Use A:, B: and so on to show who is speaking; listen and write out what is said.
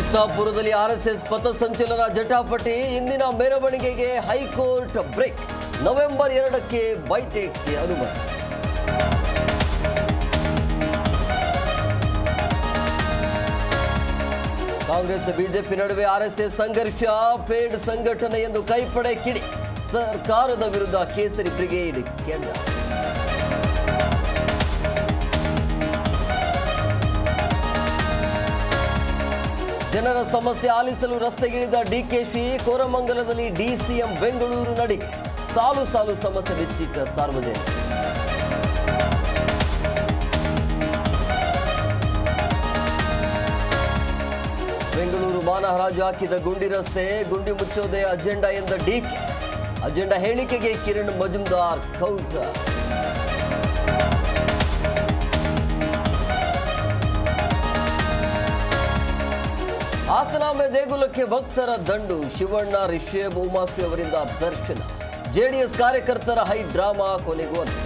A: ಚಿತ್ತಾಪುರದಲ್ಲಿ RSS ಪಥಸಂಚಲನ ಜಟಾಪಟಿ. ಇಂದಿನ ಮೆರವಣಿಗೆಗೆ ಹೈಕೋರ್ಟ್ ಬ್ರೇಕ್. ನವೆಂಬರ್ 2ಕ್ಕೆ ಬೈಟೆಕ್ಗೆ ಅನುಮತಿ. ಕಾಂಗ್ರೆಸ್ ಬಿಜೆಪಿ ನಡುವೆ ಆರ್ಎಸ್ಎಸ್ ಸಂಘರ್ಷ. ಪೇಡ್ ಸಂಘಟನೆ ಎಂದು ಕೈಪಡೆ ಕಿಡಿ. ಸರ್ಕಾರದ ವಿರುದ್ಧ ಕೇಸರಿ ಬ್ರಿಗೇಡ್ ಕೆಂಡ. ಜನರ ಸಮಸ್ಯೆ ಆಲಿಸಲು ರಸ್ತೆಗಿಳಿದ ಡಿಕೆಶಿ. ಕೋರಮಂಗಲದಲ್ಲಿ ಡಿಸಿಎಂ ಬೆಂಗಳೂರು ನಡಿ. ಸಾಲು ಸಾಲು ಸಮಸ್ಯೆ ಬಿಚ್ಚಿಟ್ಟ ಸಾರ್ವಜನಿಕರು. ಬೆಂಗಳೂರು ಮಾನಹರಾಜು ಹಾಕಿದ ಗುಂಡಿ ರಸ್ತೆ. ಗುಂಡಿ ಮುಚ್ಚೋದೇ ಅಜೆಂಡಾ ಎಂದ ಡಿಕೆ. ಅಜೆಂಡಾ ಹೇಳಿಕೆಗೆ ಕಿರಣ್ ಮಜುಮ್ದಾರ್ ಕೌಂಟರ್. ಹಾಸನಾಂಬೆ ದೇಗುಲಕ್ಕೆ ಭಕ್ತರ ದಂಡು. ಶಿವಣ್ಣ, ರಿಷಬ್, ಉಮಾಶ್ರೀ ಅವರಿಂದ ದರ್ಶನ. ಜೆಡಿಎಸ್ ಕಾರ್ಯಕರ್ತರ ಹೈ ಡ್ರಾಮಾ ಕೊನೆಗೂ ಅಂತ್ಯ.